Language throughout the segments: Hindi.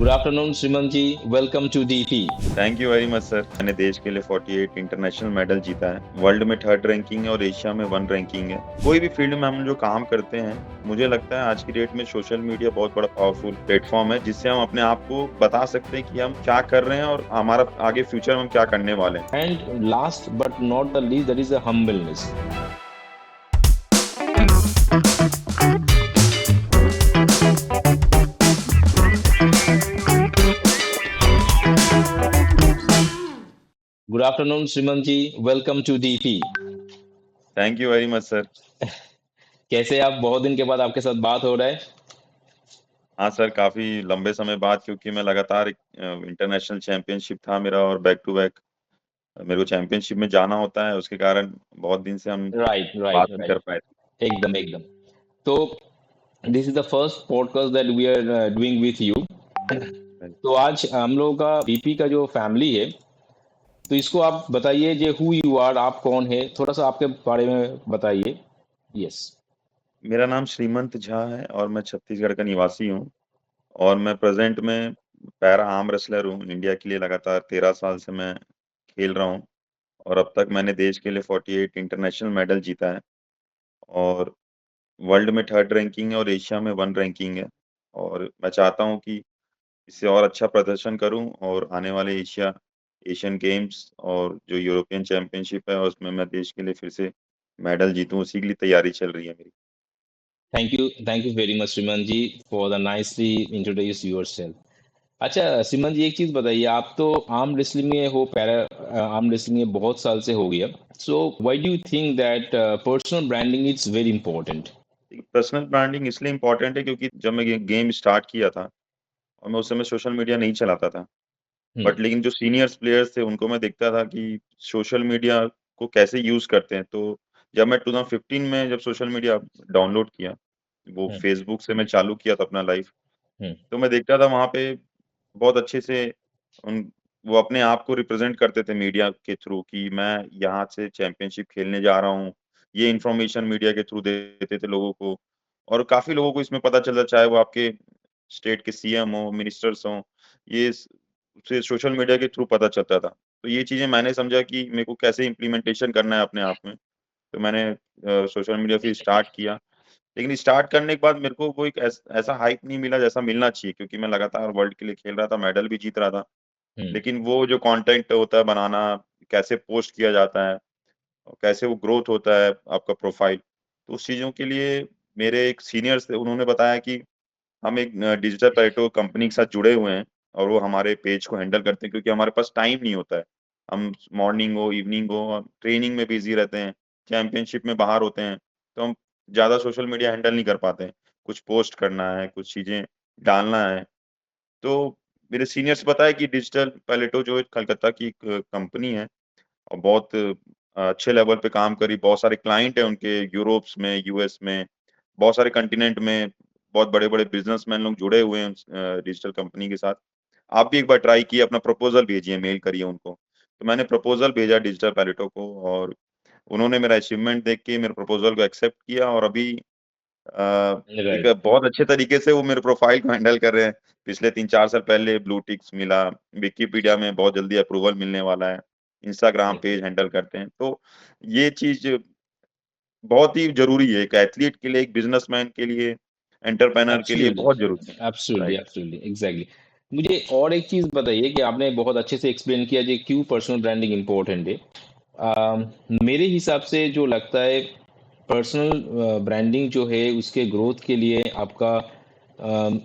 Good afternoon Shriman ji, welcome to DP. Thank you very much sir. मैंने देश के लिए 48 इंटरनेशनल मेडल जीता है। वर्ल्ड में 3rd रैंकिंग है और एशिया में 1 रैंकिंग है। कोई भी फील्ड में हम जो काम करते हैं, मुझे लगता है आज की डेट में सोशल मीडिया बहुत बड़ा पावरफुल प्लेटफॉर्म है, जिससे हम अपने आप को बता सकते हैं कि हम क्या कर रहे हैं और हमारा आगे फ्यूचर में हम क्या करने वाले हैं। And last but not the least, that is the humbleness. Good afternoon Shriman ji, welcome to DP. Thank you very much sir. कैसे आप? बहुत दिन के बाद आपके साथ बात हो रहा है। हाँ सर, काफी लंबे समय बाद, क्योंकि मैं लगातार इंटरनेशनल चैंपियनशिप था मेरा और बैक टू बैक मेरे को चैंपियनशिप में जाना होता है, उसके कारण बहुत दिन से हम राइट बात राइट नहीं कर राइट, पाए थे। एकदम एकदम। तो this is the first podcast that we are doing with you. तो आज हम लोगों का डीपी का जो फैमिली है, तो इसको आप बताइए जे हु यू आर, आप कौन है, थोड़ा सा आपके बारे में बताइए। यस। मेरा नाम श्रीमंत झा है और मैं छत्तीसगढ़ का निवासी हूँ। और मैं प्रेजेंट में पैरा आर्म रेसलर हूँ। इंडिया के लिए लगातार 13 साल से मैं खेल रहा हूँ और अब तक मैंने देश के लिए 48 इंटरनेशनल मेडल जीता है। और वर्ल्ड में 3rd रैंकिंग है और एशिया में 1 रैंकिंग है। और मैं चाहता हूँ कि इससे और अच्छा प्रदर्शन करूँ और आने वाले एशियन गेम्स और जो यूरोपियन चैंपियनशिप है उसमें मैं देश के लिए फिर से मेडल जीतूँ, उसी के लिए तैयारी चल रही है मेरी। थैंक यू वेरी मच श्रीमान जी for the nicely introduce yourself. अच्छा श्रीमान जी, एक चीज बताइए, आप तो आर्म रेसलिंग में हो, पैरा आर्म रेसलिंग में बहुत साल से हो गया। So why do you think that personal branding is very important? Personal branding इसलिए इम्पोर्टेंट है क्योंकि जब मैं ये गेम स्टार्ट किया था और मैं उस समय सोशल मीडिया नहीं चलाता था। हम्म। बट लेकिन जो सीनियर्स प्लेयर्स थे उनको मैं देखता था कि सोशल मीडिया को कैसे यूज़ करते हैं। तो जब मैं 2015 में जब सोशल मीडिया डाउनलोड किया, वो हम्म। फेसबुक से मैं चालू किया था अपना लाइफ़, हम्म। तो मैं देखता था वहाँ पे बहुत अच्छे से उन वो अपने आप को रिप्रेज़ेंट करते थे मीडिया के थ्रू कि मैं यहाँ से चैंपियनशिप खेलने जा रहा हूँ। ये इन्फॉर्मेशन मीडिया के थ्रू देते थे लोगों को और काफ़ी लोगों को इसमें पता चला, चाहे वो आपके स्टेट के सीएम हों, मिनिस्टर्स हों, ये स से सोशल मीडिया के थ्रू पता चलता था। तो ये चीज़ें मैंने समझा कि मेरे को कैसे इम्प्लीमेंटेशन करना है अपने आप में। तो मैंने सोशल मीडिया फिर स्टार्ट किया। लेकिन स्टार्ट करने के बाद मेरे को कोई ऐसा हाइप नहीं मिला जैसा मिलना चाहिए, क्योंकि मैं लगातार वर्ल्ड के लिए खेल रहा था, मेडल भी जीत रहा था। हम्म। लेकिन वो जो कंटेंट होता है बनाना, कैसे पोस्ट किया जाता है और कैसे वो ग्रोथ होता है आपका प्रोफाइल, तो उस चीज़ों के लिए मेरे एक सीनियर्स थे, उन्होंने बताया कि हम एक डिजिटल पैरेटो कंपनी के साथ जुड़े हुए हैं और वो हमारे पेज को हैंडल करते हैं, क्योंकि हमारे पास टाइम नहीं होता है। हम मॉर्निंग हो, इवनिंग हो, ट्रेनिंग में बिज़ी रहते हैं, चैंपियनशिप में बाहर होते हैं, तो हम ज़्यादा सोशल मीडिया हैंडल नहीं कर पाते हैं। कुछ पोस्ट करना है, कुछ चीज़ें डालना है। तो मेरे सीनियर्स बताया कि डिजिटल पैलेटो जो एक कलकत्ता की एक कंपनी है और बहुत अच्छे लेवल पे काम करी, बहुत सारे क्लाइंट हैं उनके यूरोप्स में, यूएस में, बहुत सारे कॉन्टिनेंट में, बहुत बड़े-बड़े बिज़नेसमैन लोग जुड़े हुए हैं डिजिटल कंपनी के साथ। आप भी एक बार ट्राई कीजिए, अपना प्रपोज़ल भेजिए, मेल करिए उनको। तो मैंने प्रपोज़ल भेजा डिजिटल पैलेटो को और उन्होंने मेरा अचीवमेंट देख के मेरे प्रपोज़ल को एक्सेप्ट किया और अभी एक राइट। बहुत अच्छे तरीके से वो मेरे प्रोफ़ाइल को हैंडल कर रहे हैं। पिछले 3-4 साल पहले ब्लू टिक्स मिला, विकिपीडिया में बहुत जल्दी अप्रूवल मिलने वाला है, इंस्टाग्राम पेज हैंडल करते हैं। तो ये चीज़ बहुत ही ज़रूरी है, एक एथलीट के लिए, एक बिज़नेसमैन के लिए, एंटरप्रेन्योर के लिए एब्सोल्युटली, बहुत ज़रूरी है। Absolutely, right. Absolutely, exactly. मुझे और एक चीज बताइए कि आपने बहुत अच्छे से एक्सप्लेन किया कि क्यों पर्सनल ब्रांडिंग इम्पोर्टेंट है। अम, मेरे हिसाब से जो लगता है, पर्सनल ब्रांडिंग जो है उसके ग्रोथ के लिए आपका अम,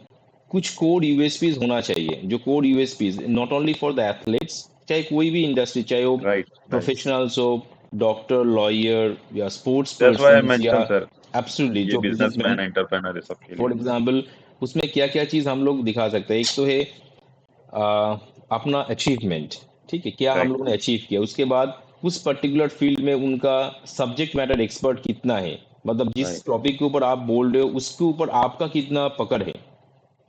कुछ कोर यूएसपीज होना चाहिए। जो core USPs not only for the athletes, चाहे कोई भी इंडस्ट्री, चाहे वो राइट, राइट। प्रोफेशनल्स हो, डॉक्टर, लॉयर या sports that's why I person या मेंशन सर, एब्सोल्युटली ये जो बिजनेसमैन। बिज़नेसमैन, एंटरप्रेन्योर है सबके लिए। फॉर एग्जाम्पल, उसमें क्या क्या चीज हम लोग दिखा सकते हैं? एक तो है अपना अचीवमेंट। ठीक है, क्या हम राइट, लोगों ने अचीव किया, उसके बाद उस पर्टिकुलर फील्ड में उनका सब्जेक्ट मैटर एक्सपर्ट कितना है, मतलब जिस राइट, टॉपिक के ऊपर आप बोल रहे हो उसके ऊपर आपका कितना पकड़ है,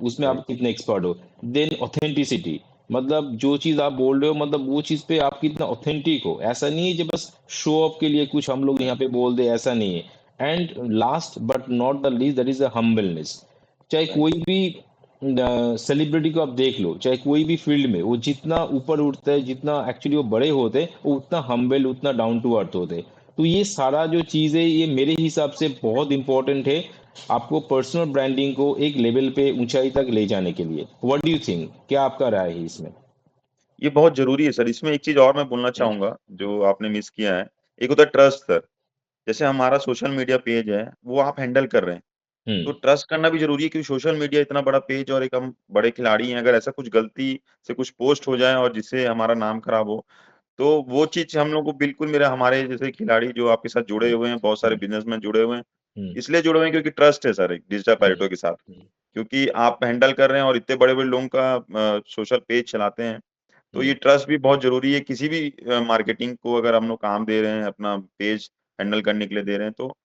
उसमें आप राइट, कितने एक्सपर्ट हो। देन ऑथेंटिसिटी, मतलब जो चीज आप बोल रहे हो, मतलब वो चीज पे आप कितना ऑथेंटिक हो। ऐसा नहीं है कि बस शो ऑफ के लिए कुछ हम लोग यहाँ पे बोल दे, ऐसा नहीं है। And last but not the least, that is the humbleness. चाहे राइट, कोई भी सेलिब्रिटी को आप देख लो, चाहे कोई भी फील्ड में, वो जितना ऊपर उठता है, जितना एक्चुअली वो बड़े होते हैं, वो उतना हम्बल, उतना डाउन टू अर्थ होते हैं। तो ये सारा जो चीज़ है, ये मेरे हिसाब से बहुत इंपॉर्टेंट है आपको पर्सनल ब्रांडिंग को एक लेवल पे, ऊंचाई तक ले जाने के लिए। व्हाट डू यू थिंक, क्या आपका राय है इसमें? ये बहुत ज़रूरी है सर। इसमें एक चीज़ और मैं बोलना चाहूँगा, जो आपने मिस किया है। एक होता है ट्रस्ट सर। जैसे हमारा सोशल मीडिया पेज है, वो आप हैंडल कर रहे हैं। तो हम्म। ट्रस्ट करना भी ज़रूरी है, क्योंकि सोशल मीडिया इतना बड़ा पेज और एक हम बड़े खिलाड़ी हैं, अगर ऐसा कुछ गलती से कुछ पोस्ट हो जाए और जिससे हमारा नाम खराब हो, तो वो चीज़ हम लोग को बिल्कुल, मेरा हमारे जैसे खिलाड़ी जो आपके साथ जुड़े हम्म। हुए हैं, बहुत सारे हम्म। बिज़नेसमैन जुड़े हुए हैं, हम्म। इसलिए जुड़े हुए हैं क्योंकि ट्रस्ट है सर एक डिजिटल हम्म। पैरेटो के साथ। क्योंकि आप हैंडल कर रहे हैं और इतने बड़े-बड़े लोगों का सोशल पेज चलाते हैं, तो ये हम्म। ट्रस्ट भी बहुत ज़रूरी है। किसी भी मार्केटिंग को अगर हम लोग काम दे रहे हैं, अपना पेज हैंडल करने के लिए दे रहे हैं, तो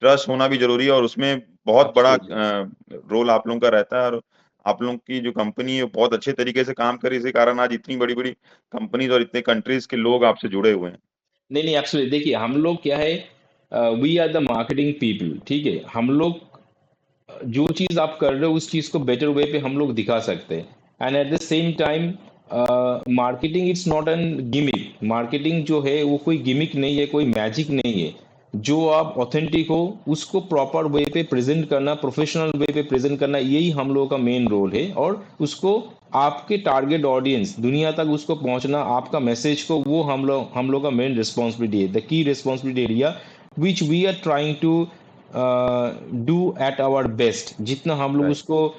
ट्रस्ट होना भी ज़रूरी है और उसमें बहुत बड़ा एब्सोल्युटली। रोल आप लोगों का रहता है और आप लोगों की जो कंपनी है, वो बहुत अच्छे तरीके से काम कर रही है। इसी कारण आज इतनी बड़ी-बड़ी कंपनीज़ और इतने कंट्रीज़ के लोग आपसे जुड़े हुए हैं। नहीं नहीं, एब्सोल्युटली। देखिए, हम लोग क्या है, we are the marketing people, ठीक है। हम लोग जो चीज़ आप कर रहे हो, उस चीज़ को बेटर वे पे हम लोग दिखा सकते हैं। And at the same time, marketing it's not an gimmick. Marketing जो है वो कोई गिमिक नहीं है, कोई मैजिक नहीं है। जो आप ऑथेंटिक हो, उसको प्रॉपर वे पे प्रेजेंट करना, प्रोफेशनल वे पे प्रेजेंट करना, यही हम लोगों का मेन रोल है। और उसको आपके टारगेट ऑडियंस दुनिया तक उसको पहुंचना, आपका मैसेज को, वो हम लोग का मेन रिस्पॉन्सिबिलिटी है, the key responsibility area which we are trying to do at our best. जितना हम लोग राइट, उसको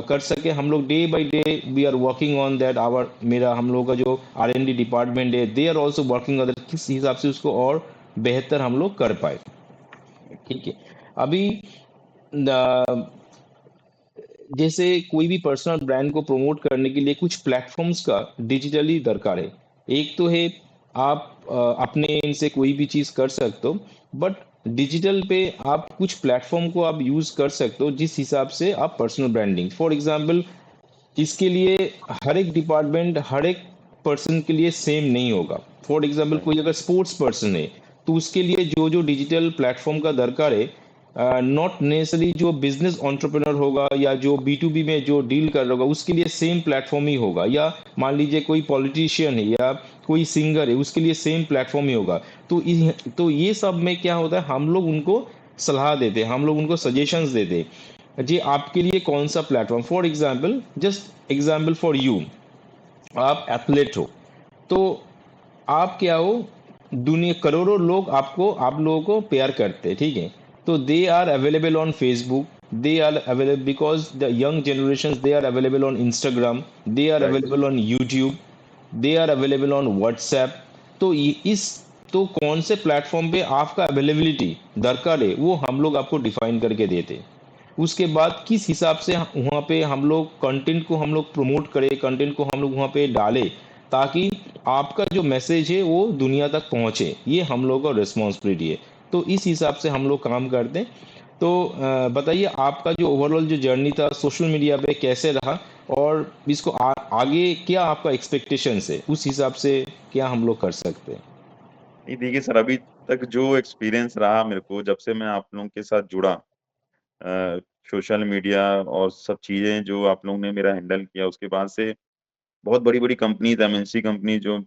कर सके, हम लोग day by day we are working on that. Our मेरा हम लोग का जो R&D डिपार्टमेंट है, they are also working on, किस हिसाब से उसको और बेहतर हम लोग कर पाए। ठीक है। अभी जैसे कोई भी पर्सनल ब्रांड को प्रमोट करने के लिए कुछ प्लेटफॉर्म्स का डिजिटली दरकार है। एक तो है, आप अपने एंड से कोई भी चीज़ कर सकते हो, बट डिजिटल पे आप कुछ प्लेटफॉर्म को आप यूज़ कर सकते हो जिस हिसाब से आप पर्सनल ब्रांडिंग, फॉर एग्जांपल, इसके लिए हर एक डिपार्टमेंट, हर एक पर्सन के लिए सेम नहीं होगा। फॉर एग्जांपल, राइट, कोई अगर स्पोर्ट्स पर्सन है, तो उसके लिए जो जो डिजिटल प्लेटफॉर्म का दरकार है, नॉट नेसेसरी जो बिजनेस एंटरप्रेन्योर होगा या जो B2B में जो डील कर रहा होगा, उसके लिए सेम प्लेटफॉर्म ही होगा। या मान लीजिए कोई पॉलिटिशियन है या कोई सिंगर है, उसके लिए सेम प्लेटफॉर्म ही होगा। तो ये सब में क्या होता है, हम लोग उनको सलाह देते हैं, हम लोग उनको सजेशंस देते हैं, जी आपके लिए कौन सा platform. For example, just example for you, आप एथलीट हो, तो आप क्या हो, दुनिया करोड़ों लोग आपको, आप लोगों को प्यार करते हैं, ठीक है। तो they are available on Facebook, they are available because the young generation, they are available on Instagram, they are right, available on YouTube, they are available on WhatsApp. तो तो कौन से प्लेटफॉर्म पे आपका अवेलेबिलिटी दरकार है, वो हम लोग आपको डिफाइन करके देते हैं। उसके बाद किस हिसाब से वहाँ पे हम लोग कंटेंट को हम लोग प्रमोट करें, कंटेंट को हम लोग वहाँ पे डालें, ताकि आपका जो मैसेज है वो दुनिया तक पहुँचे, ये हम लोग का रिस्पॉन्सिबिलिटी है। तो इस हिसाब से हम लोग काम करते हैं। तो बताइए, आपका जो ओवरऑल जो जर्नी था सोशल मीडिया पे कैसे रहा, और इसको आगे क्या आपका एक्सपेक्टेशंस है, उस हिसाब से क्या हम लोग कर सकते हैं? नहीं देखिए सर, अभी तक जो एक्सपीरियंस रहा मेरे को, जब से मैं आप लोगों के साथ जुड़ा, सोशल मीडिया और सब चीज़ें जो आप लोगों ने मेरा हैंडल किया, उसके बाद से बहुत बड़ी-बड़ी कंपनीज़, एमएनसी कंपनी जो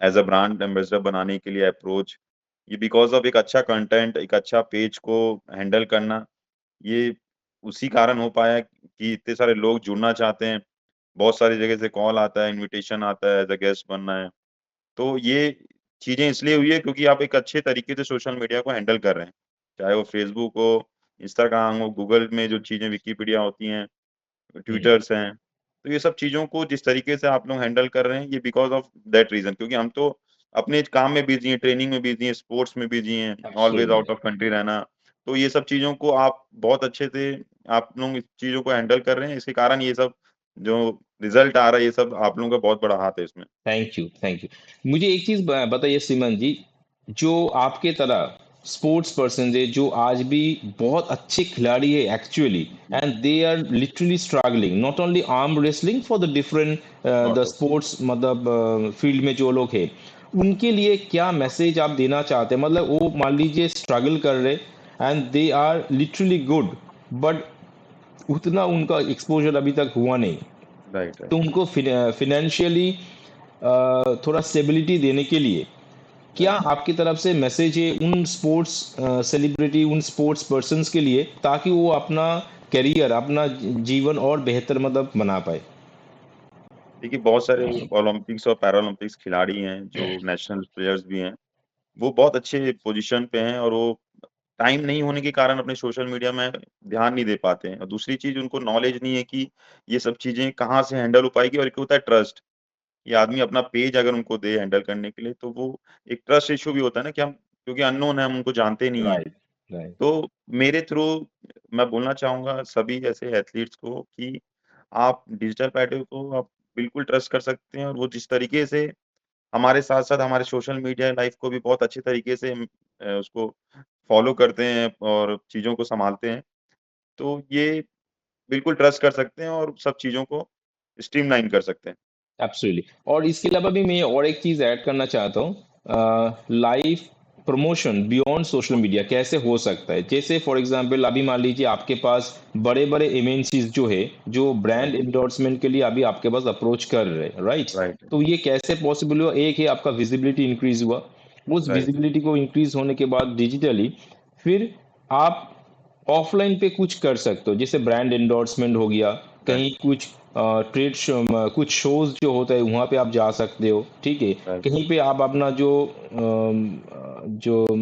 एज़ अ ब्रांड एम्बेसडर बनाने के लिए अप्रोच, ये बिकॉज़ ऑफ एक अच्छा कंटेंट, एक अच्छा पेज को हैंडल करना, ये उसी कारण हो पाया कि इतने सारे लोग जुड़ना चाहते हैं। बहुत सारी जगह से कॉल आता है, इन्विटेशन आता है, एज़ अ गेस्ट बनना है। तो ये चीज़ें इसलिए हुई है क्योंकि आप एक अच्छे तरीके से सोशल मीडिया को हैंडल कर रहे हैं। चाहे वो फ़ेसबुक हो, इंस्टाग्राम हो, गूगल में जो चीज़ें विकिपीडिया होती हैं, हम्म। ट्विटर्स हैं। तो ये सब चीज़ों को जिस तरीके से आप लोग हैंडल कर रहे हैं, ये बिकॉज़ ऑफ दैट रीज़न, क्योंकि हम तो अपने काम में बिज़ी हैं, ट्रेनिंग में बिज़ी हैं, स्पोर्ट्स में बिज़ी हैं, always out absolutely. Of country रहना। तो ये सब चीज़ों को आप बहुत अच्छे से आप लोग इस चीज़ों को हैंडल कर रहे हैं। इसी कारण ये सब जो रिज़ल्ट आ रहा है, ये सब आप लोगों का बहुत बड़ा हाथ है इसमें। Thank you, thank you. मुझे एक चीज़ बताइए सीमन जी, जो आपके तरह स्पोर्ट्स पर्सन है, जो आज भी बहुत अच्छे खिलाड़ी है एक्चुअली, जी, and they are literally struggling, not only arm wrestling, for the different the sort of. Sports, मतलब फील्ड में जो लोग हैं, उनके लिए क्या मैसेज आप देना चाहते हैं? मतलब वो मान लीजिए स्ट्रगल कर रहे, and they are literally good, but उतना उनका एक्सपोज़र अभी तक हुआ नहीं। राइट, तो राइट। उनको फ़ाइनेंशियली थोड़ा स्टेबिलिटी देने के लिए क्या राइट। आपकी तरफ से मैसेज है उन स्पोर्ट्स सेलिब्रिटी, उन स्पोर्ट्स पर्सन्स के लिए, ताकि वो अपना करियर, अपना जीवन और बेहतर मतलब बना पाए? देखिए, बहुत सारे ओलंपिक्स और पैरालंपिक्स खिलाड़ी हैं, जो नेशनल प्लेयर्स भी हैं। वो बहुत अच्छे पोज़ीशन पे हैं और वो टाइम नहीं होने के कारण अपने सोशल मीडिया में ध्यान नहीं दे पाते हैं और दूसरी चीज़ उनको नॉलेज नहीं है कि ये सब चीज़ें कहाँ से हैंडल हो पाएगी और एक होता है ट्रस्ट। ये आदमी अपना पेज अगर उनको दे हैंडल करने के लिए, तो वो एक ट्रस्ट इश्यू भी होता है ना कि हम क्योंकि अननोन है, हम उनको जानते नहीं हैं। Right, right. तो मेरे थ्रू मैं बोलना चाहूँगा सभी ऐसे एथलीट्स को कि आप डिजिटल प्लेटफ़ॉर्म को आप बिल्कुल ट्रस्ट कर सकते हैं और वो जिस तरीके से हमारे साथ-साथ हमारे सोशल मीडिया लाइफ़ को भी बहुत अच्छे तरीके से उसको फ़ॉलो करते हैं और चीज़ों को सँभालते हैं। तो ये बिल्कुल ट्रस्ट कर सकते हैं और सब चीज़ों को स्ट्रीमलाइन कर सकते हैं। एब्सोल्युटली। और इसके अलावा भी मैं और एक चीज़ ऐड करना चाहता हूँ। Live promotion beyond social media कैसे हो सकता है? जैसे फॉर एग्ज़ाम्पल अभी मान लीजिए आपके पास बड़े-बड़े एमएनसीज़ जो है, जो ब्रांड राइट, एंडोर्समेंट के लिए अभी आपके पास अप्रोच कर रहे हैं, राइट? राइट, तो ये कैसे पॉसिबल हुआ? एक है आपका विज़िबिलिटी इंक्रीज़ हुआ। उस राइट, विज़िबिलिटी को इंक्रीज़ होने के बाद डिजिटली फिर आप ऑफलाइन पे कुछ कर सकते हो, जैसे ब्रांड एंडोर्समेंट हो गया, राइट, कहीं कुछ ट्रेड शो, कुछ शोज जो होता है वहाँ पे आप जा सकते हो, ठीक है। राइट, कहीं पे आप अपना जो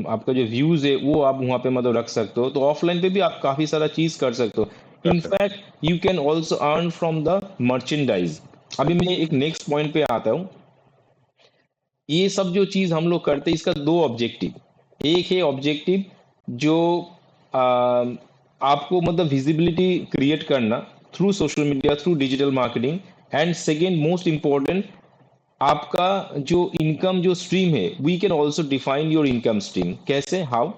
आपका जो व्यूज है वो आप वहाँ पे मतलब रख सकते हो, तो ऑफलाइन पे भी आप काफी सारा चीज कर सकते हो। कर सकते हैं। In fact you can also earn from the merchandise. अभी मैं एक नेक्स्ट पॉइंट पे आता हूँ। ये सब जो चीज हम लोग करते हैं, इसका दो ऑब्जेक्टिव। एक है ऑब्जेक्टिव जो आ, आपको मतलब विजिबिलिटी क्रिएट करना through social media, through digital marketing. And second most important, आपका जो इनकम जो स्ट्रीम है, we can also define your income stream. कैसे, हाउ?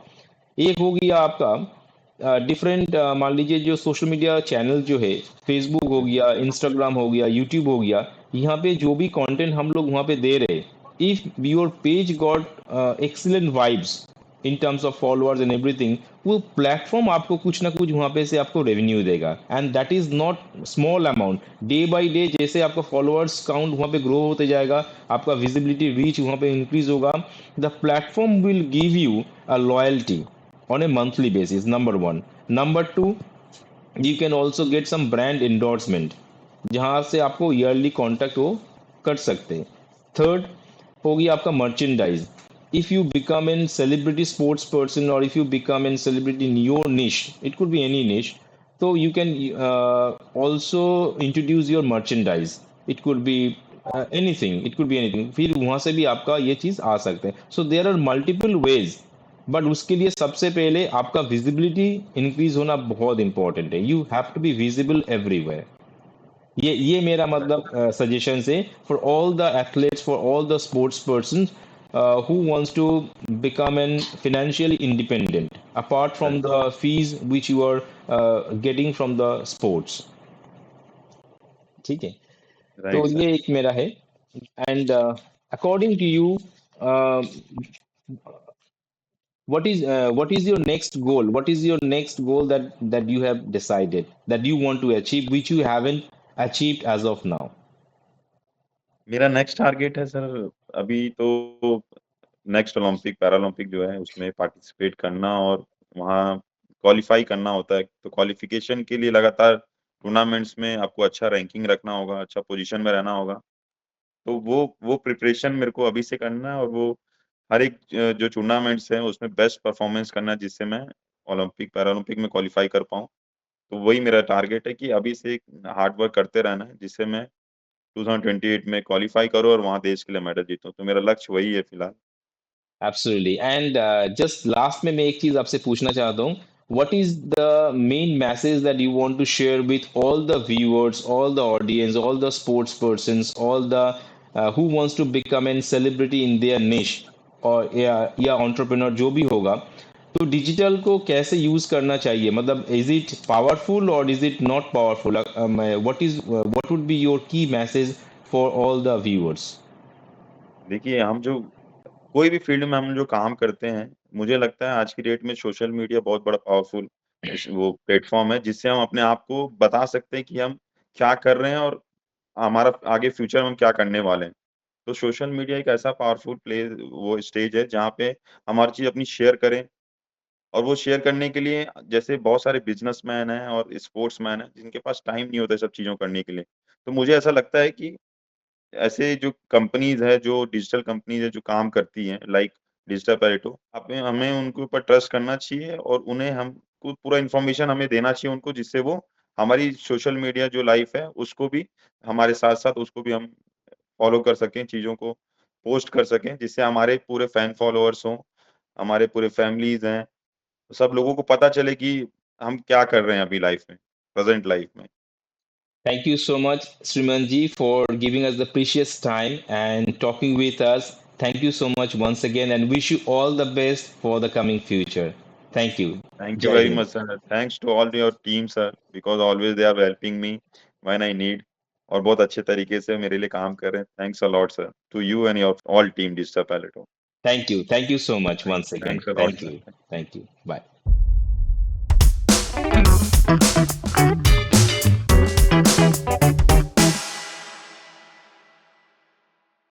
एक हो गया आपका डिफरेंट, मान लीजिए जो सोशल मीडिया चैनल जो है, फेसबुक हो हुँ, गया, इंस्टाग्राम हो गया, यूट्यूब हो गया, यहाँ पे जो भी कंटेंट हम लोग वहाँ पे दे रहे, if your page got excellent vibes in terms of followers and everything, वो प्लेटफॉर्म आपको कुछ ना कुछ वहाँ पे से आपको रेवेन्यू देगा, and that is not small amount. Day by day जैसे आपका फॉलोअर्स काउंट वहाँ पे ग्रो होते जाएगा, आपका विजिबिलिटी रीच वहाँ पे इंक्रीज होगा, the platform will give you a loyalty on a monthly basis, number one. Number two, you can also get some brand endorsement, जहाँ से आपको ईयरली कॉन्टैक्ट वो कर सकते हैं। थर्ड हो गया आपका merchandise. If you become an celebrity sports person, और if you become an celebrity in your niche, it could be any niche, तो you can also introduce your merchandise. It could be anything, it could be anything, फिर वहां से भी आपका ये चीज आ सकते हैं। So there are multiple ways, but उसके लिए सबसे पहले आपका विजिबिलिटी इंक्रीज होना बहुत इंपॉर्टेंट है। You have to be visible everywhere. ये मेरा मतलब सजेशन है for all the athletes, for all the sports person who wants to become an financially independent apart from right, the fees which you are getting from the sports, ठीक है। तो राइट सर। ये एक मेरा है। And according to you, what is your next goal, what is your next goal that you have decided that you want to achieve, which you haven't achieved as of now? मेरा नेक्स्ट टारगेट है सर अभी तो नेक्स्ट ओलंपिक, पैरालंपिक जो है उसमें पार्टिसिपेट करना और वहाँ क्वालीफाई करना होता है। तो क्वालिफ़िकेशन के लिए लगातार टूर्नामेंट्स में आपको अच्छा रैंकिंग रखना होगा, अच्छा पोज़ीशन में रहना होगा। तो वो प्रिपरेशन मेरे को अभी से करना है और वो हर एक जो टूर्नामेंट्स हैं उसमें बेस्ट परफ़ॉर्मेंस करना है जिससे मैं ओलंपिक, पैरालंपिक में क्वालीफाई कर पाऊँ। तो वही मेरा टारगेट है कि अभी से हार्ड वर्क करते रहना है जिससे मैं 2028 में क्वालीफाई करूँ और वहाँ देश के लिए मेडल जीतूँ। तो मेरा लक्ष्य वही है फिलहाल। एब्सोल्युटली। एंड जस्ट लास्ट में मैं एक चीज आपसे पूछना चाहता हूँ, what is the main message that you want to share with all the viewers, all the audience, all the sports persons, all the who wants to become an celebrity in their niche, और या एंटरप्रेन्योर जो भी होगा, तो डिजिटल को कैसे यूज करना चाहिए? मतलब इज इट पावरफुल और is it not powerful? What would be your key message for all the viewers? देखिए हम जो कोई भी फ़ील्ड में हम जो काम करते हैं, मुझे लगता है आज की डेट में सोशल मीडिया बहुत बड़ा पावरफुल वो प्लेटफ़ॉर्म है जिससे हम अपने आप को बता सकते हैं कि हम क्या कर रहे हैं और हमारा आगे फ्यूचर में हम क्या करने वाले हैं। तो सोशल मीडिया एक ऐसा पावरफुल वो स्टेज है जहाँ पे हम हर चीज़ अपनी शेयर करें और वो शेयर करने के लिए जैसे बहुत सारे बिज़नेसमैन हैं और स्पोर्ट्समैन हैं जिनके पास टाइम नहीं होता है सब चीज़ों करने के लिए। तो मुझे ऐसा लगता है कि ऐसे जो कंपनीज़ हैं, जो डिजिटल कंपनीज़ हैं, जो काम करती हैं लाइक डिजिटल पैरेटो, हमें हमें उनके ऊपर ट्रस्ट करना चाहिए और उन्हें हमको पूरा इन्फॉर्मेशन हमें देना चाहिए उनको जिससे वो हमारी सोशल मीडिया जो लाइफ़ है, उसको भी हमारे साथ-साथ उसको भी हम फ़ॉलो कर सकें, चीज़ों को पोस्ट कर सकें, जिससे हमारे पूरे फैन फॉलोअर्स हों, हमारे पूरे फैमिलीज़ हैं, सब लोगों को पता चले कि हम क्या कर रहे हैं अभी लाइफ़ में, प्रेज़ेंट लाइफ़ में। Thank you so much, Srimanji, for giving us the precious time and talking with us. Thank you so much once again and wish you all the best for the coming future. Thank you. Thank you Jai very Hind. much, sir. Thanks to all your team, sir, because always they are helping me when I need. और बहुत अच्छे तरीके से मेरे लिए काम कर रहे हैं। Thanks a lot, sir, to you and your all team Digital Paleto. Thank you. Thank you so much once again. Thanks a lot, Thank sir. you. Thank you. Bye.